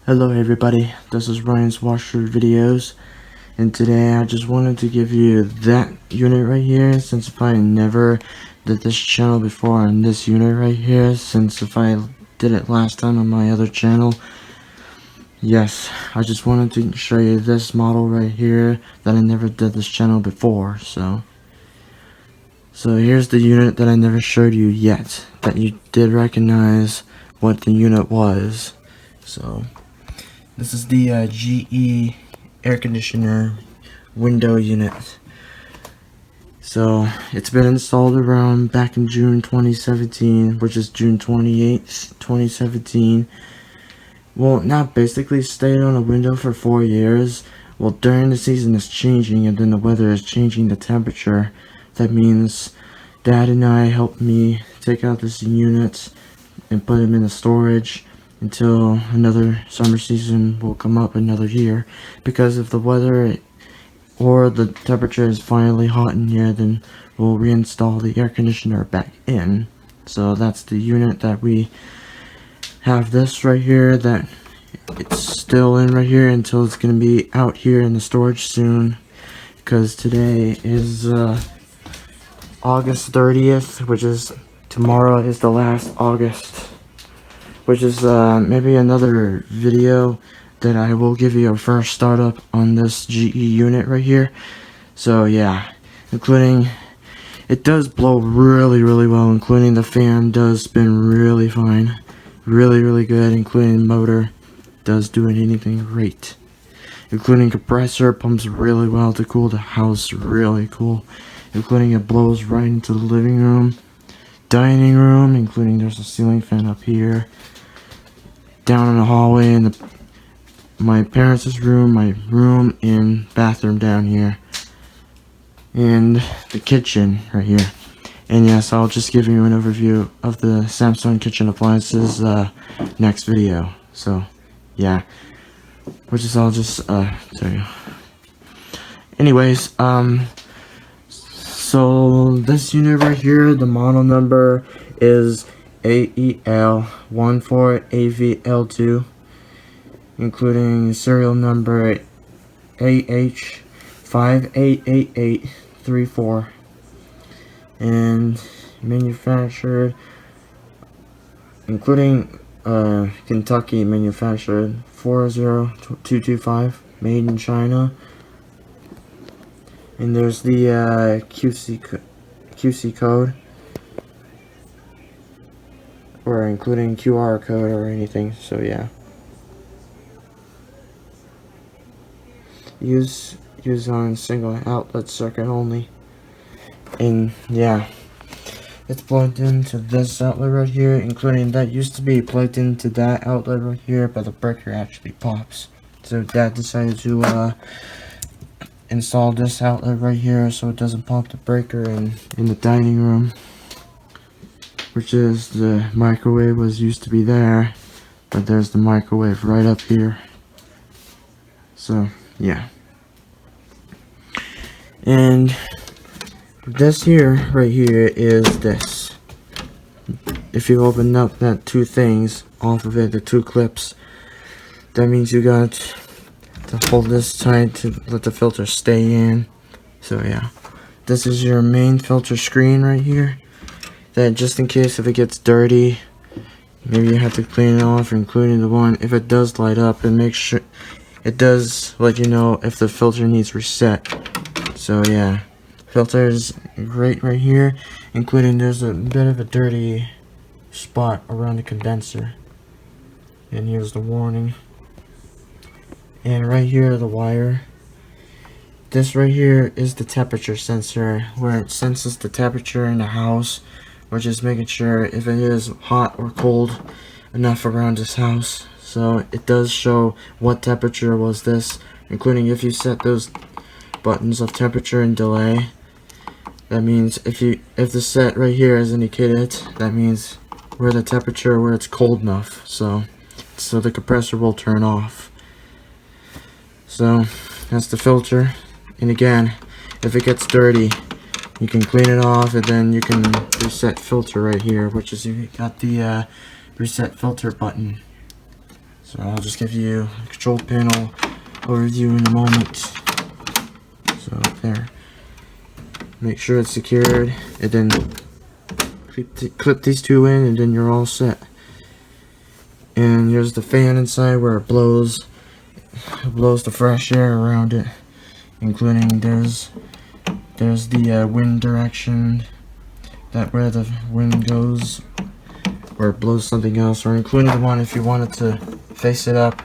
Hello everybody, this is Ryan's Washer Videos, and today I just wanted to give you that unit right here, since if I never did this channel before on this unit right here, since if I did it last time on my other channel. Yes, I just wanted to show you this model right here that I never did this channel before, so here's the unit that I never showed you yet, that you did recognize what the unit was. So this is the GE air conditioner window unit. So it's been installed around back in June 2017, which is June 28th, 2017. Well, now basically stayed on a window for 4 years. Well, during the season it's changing, and then the weather is changing the temperature. That means Dad and I helped me take out this unit and put him in the storage until another summer season will come up another year, because if the weather or the temperature is finally hot in here, then we'll reinstall the air conditioner back in. So that's the unit that we have. This right here, that it's still in right here until it's going to be out here in the storage soon, because today is August 30th, which is tomorrow is the last August, which is maybe another video that I will give you a first startup on this GE unit right here. So yeah, including it does blow really well, including the fan does spin really fine, really good, including motor does do anything great, including compressor pumps really well to cool the house really cool, including it blows right into the living room, dining room, including there's a ceiling fan up here, down in the hallway, in my parents' room, my room, and bathroom down here, and the kitchen right here. And yes, I'll just give you an overview of the Samsung kitchen appliances next video. So yeah, which is I'll just tell you. Anyways, so this unit right here, the model number is AEL14AVL2, including serial number AH588834, and manufactured, including Kentucky manufactured 40225, made in China. And there's the QC code, or including QR code or anything. So yeah, use on single outlet circuit only. And yeah, it's plugged into this outlet right here, including that used to be plugged into that outlet right here, but the breaker actually pops. So Dad decided to install this outlet right here so it doesn't pop the breaker in the dining room, which is the microwave was used to be there, but there's the microwave right up here. So yeah, and this here right here is this. If you open up that two things off of it, the two clips, that means you got to hold this tight to let the filter stay in. So yeah, this is your main filter screen right here, that just in case if it gets dirty, maybe you have to clean it off, including the one if it does light up, and make sure it does let you know if the filter needs reset. So yeah, filter is great right here, including there's a bit of a dirty spot around the condenser, and here's the warning. And right here, the wire. This right here is the temperature sensor, where it senses the temperature in the house, which is making sure if it is hot or cold enough around this house. So it does show what temperature was this, including if you set those buttons of temperature and delay. That means if the set right here is indicated, that means where the temperature where it's cold enough, so the compressor will turn off. So that's the filter. And again, if it gets dirty, you can clean it off, and then you can reset filter right here, which is you got the reset filter button. So I'll just give you a control panel overview in a moment. So there. Make sure it's secured, and then clip these two in, and then you're all set. And here's the fan inside where it blows the fresh air around it, including there's the wind direction, that where the wind goes, where it blows something else, or including the one if you wanted to face it up,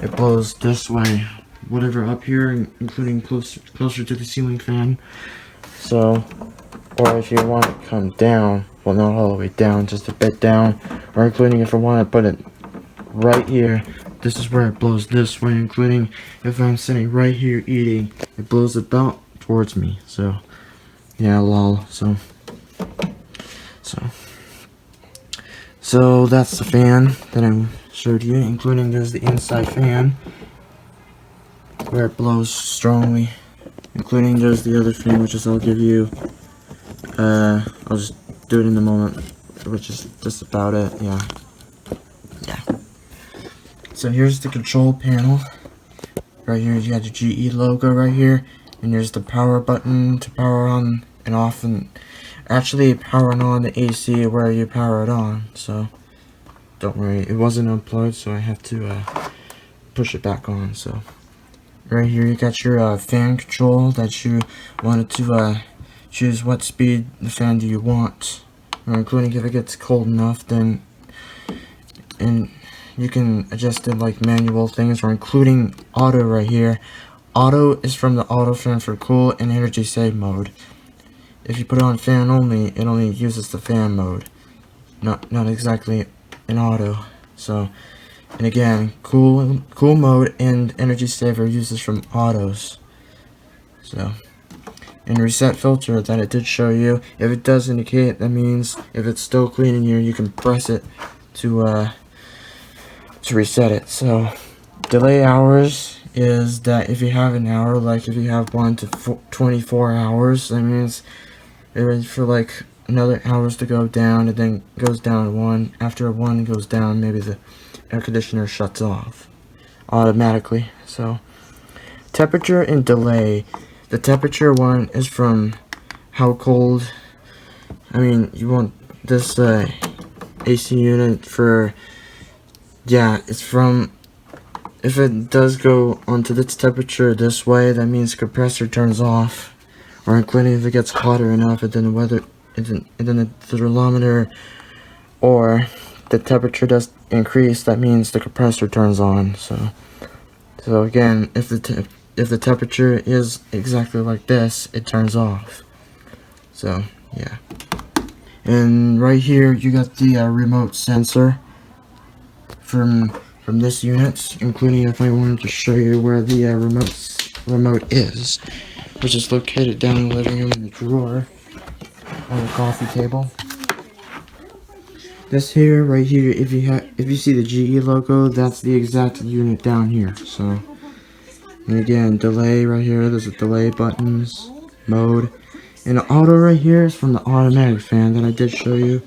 it blows this way, whatever up here, including closer to the ceiling fan. So, or if you want it to come down, well, not all the way down, just a bit down, or including if I want to put it right here, this is where it blows this way, including if I'm sitting right here eating, it blows about towards me. So yeah, lol. So that's the fan that I showed you, including there's the inside fan where it blows strongly, including there's the other fan, which is I'll give you, I'll just do it in a moment, which is just about it. Yeah. So here's the control panel. Right here you got the GE logo right here, and there's the power button to power on and off, and actually powering on the AC where you power it on. So don't worry, it wasn't unplugged, so I have to push it back on. So right here you got your fan control that you wanted to choose what speed the fan do you want, or including if it gets cold enough, then and you can adjust it like manual things, or including auto right here. Auto is from the auto fan for cool and energy save mode. If you put it on fan only, it only uses the fan mode, not exactly an auto. So, and again, cool mode and energy saver uses from autos. So, and reset filter that it did show you, if it does indicate, that means if it's still clean in here, you can press it to reset it. So delay hours is that if you have an hour, like if you have 1 to 24 hours, that means it waits for like another hours to go down, and then goes down to 1. After 1 goes down, maybe the air conditioner shuts off automatically. So temperature and delay. The temperature one is from how cold, I mean, you want this AC unit for, yeah, it's from, if it does go onto this temperature this way, that means compressor turns off, or including if it gets hotter enough, and then the weather, and then the thermometer or the temperature does increase, that means the compressor turns on. So again, if the temperature is exactly like this, it turns off. So yeah, and right here you got the remote sensor from this unit, including if I wanted to show you where the remote is, which is located down in the living room in the drawer on the coffee table. This here, right here, if you see the GE logo, that's the exact unit down here. So, and again, delay right here, there's a delay buttons, mode, and the auto right here is from the automatic fan that I did show you.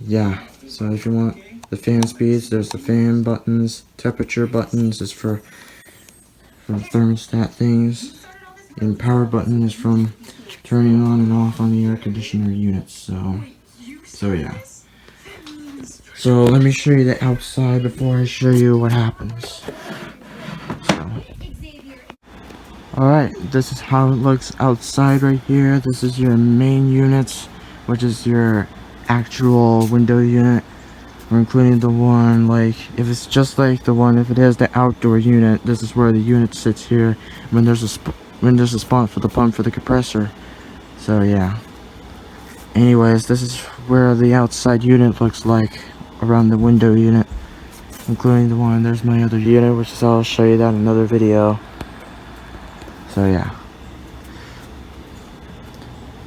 Yeah, so if you want the fan speeds, there's the fan buttons, temperature buttons is for the thermostat things, and power button is from turning on and off on the air conditioner units. So yeah. So let me show you the outside before I show you what happens. Alright, this is how it looks outside right here. This is your main unit, which is your actual window unit. We're including the one, like, if it's just like the one, if it is the outdoor unit, this is where the unit sits here when there's a spot for the pump for the compressor. So yeah. Anyways, this is where the outside unit looks like around the window unit, including the one, there's my other unit, which is, I'll show you that in another video. So yeah.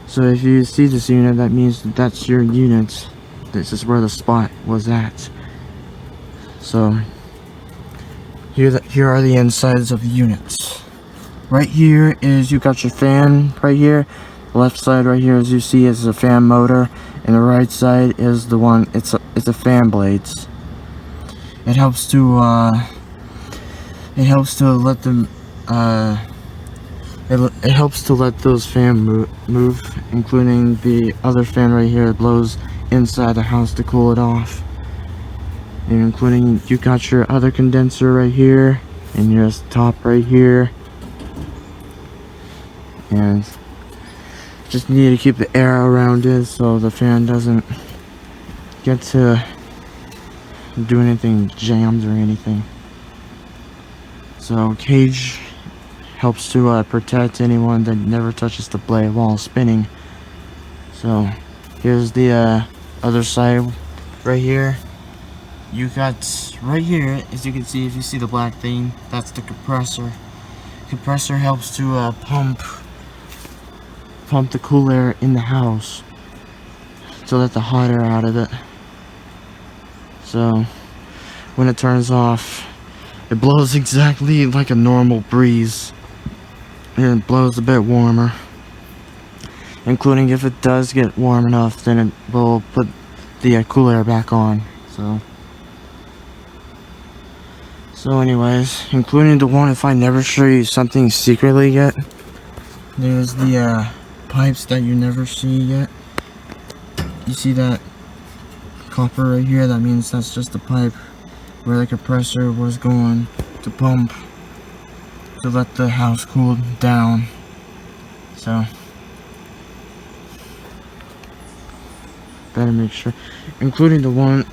So if you see this unit, that means that's your unit. This is where the spot was at. So here are the insides of the units. Right here is, you got your fan right here. The left side right here, as you see, is a fan motor, and the right side is the one, it's a fan blades. it helps to let them it helps to let those fan move, including the other fan right here. It blows inside the house to cool it off, and including you got your other condenser right here, and your top right here, and just need to keep the air around it so the fan doesn't get to do anything jammed or anything. So cage helps to protect anyone that never touches the blade while spinning. So here's the other side right here. You got right here, as you can see, if you see the black thing, that's the compressor. Compressor helps to pump the cool air in the house to let the hot air out of it. So when it turns off, it blows exactly like a normal breeze, and it blows a bit warmer, including if it does get warm enough, then it will put the cool air back on. So anyways, including the one, if I never show you something secretly yet, there's the pipes that you never see yet. You see that copper right here? That means that's just the pipe where the compressor was going to pump to let the house cool down. So better make sure, including the one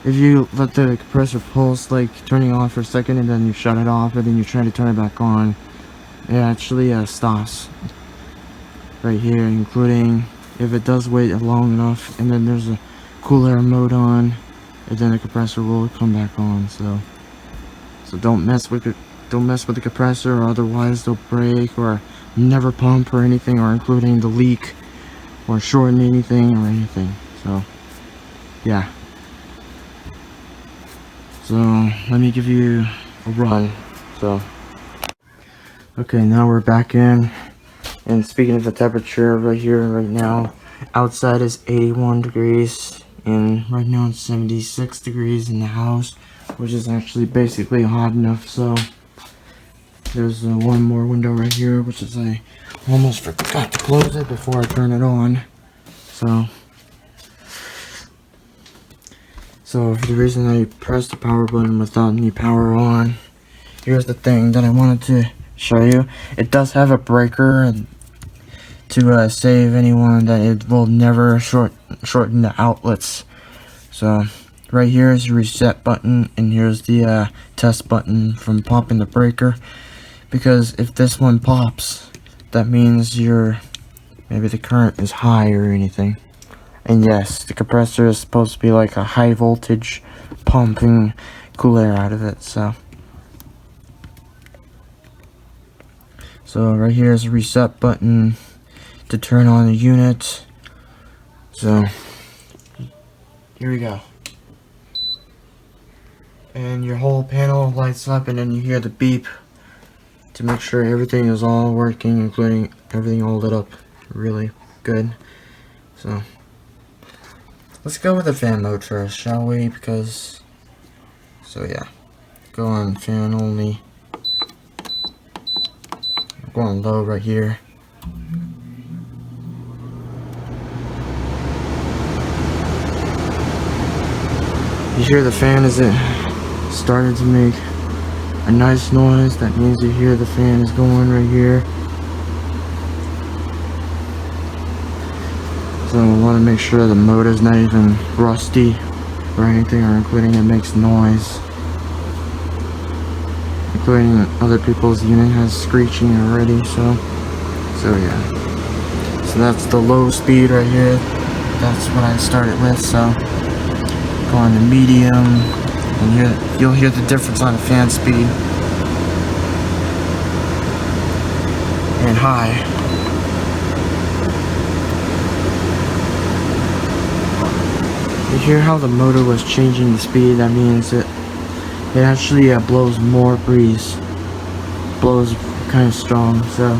if you let the compressor pulse, like turning off for a second and then you shut it off and then you try to turn it back on, it actually stops right here, including if it does wait long enough and then there's a cool air mode on, and then the compressor will come back on. So don't mess with the compressor, or otherwise they'll break or never pump or anything, or including the leak or shorten anything or anything. So yeah. So let me give you a run. So okay, now we're back in. And speaking of the temperature, right here, right now, outside is 81 degrees, and right now it's 76 degrees in the house, which is actually basically hot enough. So there's one more window right here, which is I almost forgot to close it before I turn it on. So for the reason I pressed the power button without any power on, here's the thing that I wanted to show you. It does have a breaker to save anyone that it will never shorten the outlets. So right here is your reset button, and here's the test button from popping the breaker, because if this one pops, that means maybe the current is high or anything. And yes, the compressor is supposed to be like a high voltage pumping cool air out of it. So right here is a reset button to turn on the unit. So here we go. And your whole panel lights up, and then you hear the beep to make sure everything is all working, including everything all lit up really good. So let's go with the fan mode first, shall we? So yeah, go on fan only. I'm going low right here. You hear the fan as it started to make a nice noise. That means you hear the fan is going right here. So I want to make sure the motor's not even rusty or anything, or including it makes noise. Including other people's unit has screeching already, so yeah. So that's the low speed right here. That's what I started with, so go on to medium, and you'll hear the difference on the fan speed. And high. You hear how the motor was changing the speed? That means it actually blows more breeze. Blows kind of strong, so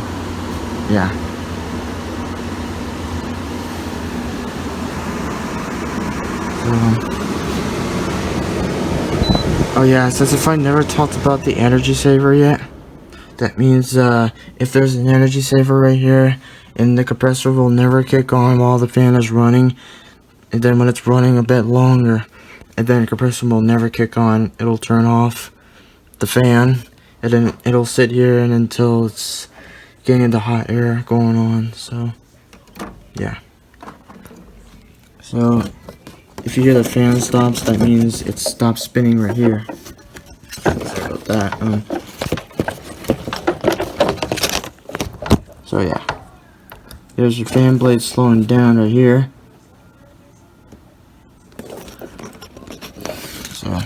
yeah. So Oh yeah, it says if I never talked about the energy saver yet, that means if there's an energy saver right here, and the compressor will never kick on while the fan is running, and then when it's running a bit longer, and then the compressor will never kick on, it'll turn off the fan, and then it'll sit here and until it's getting the hot air going on. So yeah, so if you hear the fan stops, that means it stops spinning right here. Sorry about that. So yeah, there's your fan blade slowing down right here. So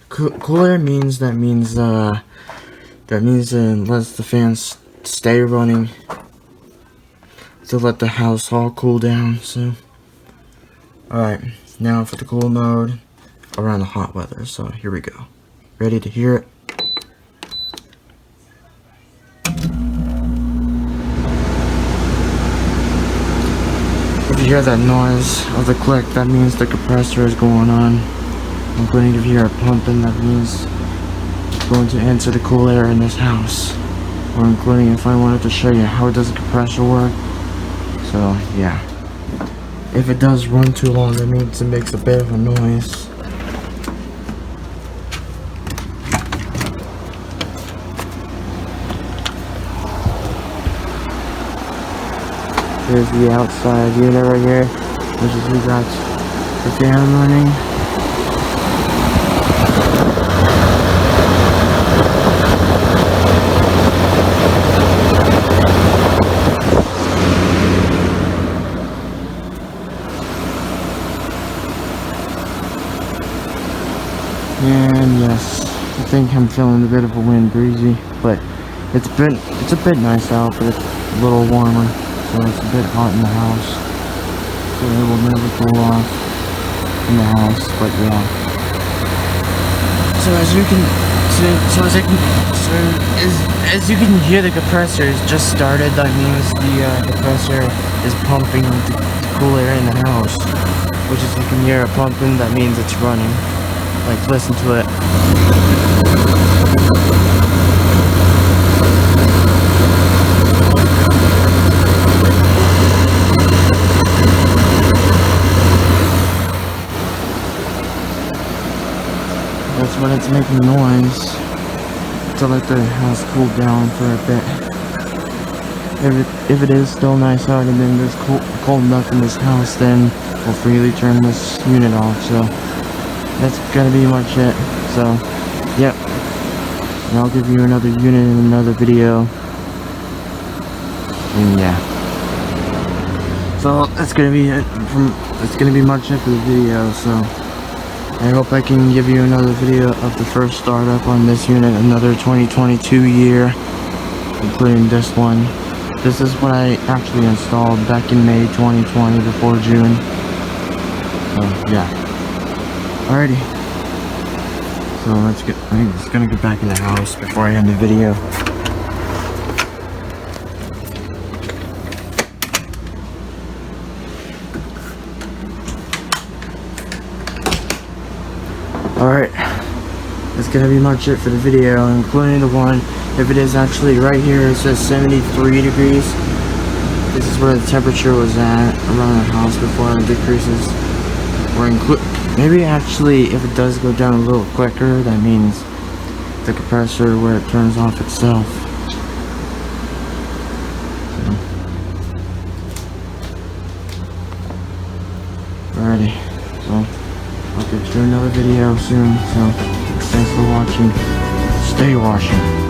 cool air means that means lets the fans stay running to let the house all cool down. So alright, now for the cool mode around the hot weather. So here we go. Ready to hear it? If you hear that noise of the click, that means the compressor is going on. Including if you hear it pumping, that means it's going to enter the cool air in this house. Or including if I wanted to show you how does the compressor work. So yeah, if it does run too long, that means it makes a bit of a noise. Here's the outside unit right here, which is we got the fan running. And yes, I think I'm feeling a bit of a wind breezy, but it's a bit nice out, but it's a little warmer. So it's a bit hot in the house, so it will never cool off in the house. But yeah. So as you can hear, the compressor has just started. That means the compressor is pumping the cool air in the house. Which is, you can hear it pumping. That means it's running. Like, listen to it. That's when it's making noise to let the house cool down for a bit. If it is still nice out and then there's cold enough in this house, then we'll freely turn this unit off. So that's gonna be much it. So yep, and I'll give you another unit in another video. And yeah, so that's gonna be it. It's gonna be much it for the video. So I hope I can give you another video of the first startup on this unit, another 2022 year, including this one. This is what I actually installed back in May 2020 before June. So yeah. Alrighty. So I'm just gonna get back in the house before I end the video. Alright, that's gonna be much it for the video, including the one, if it is actually right here, it says 73 degrees. This is where the temperature was at around the house before it decreases. Or maybe actually, if it does go down a little quicker, that means the compressor where it turns off itself. Alrighty, so I'll get you another video soon, so thanks for watching. Stay washing.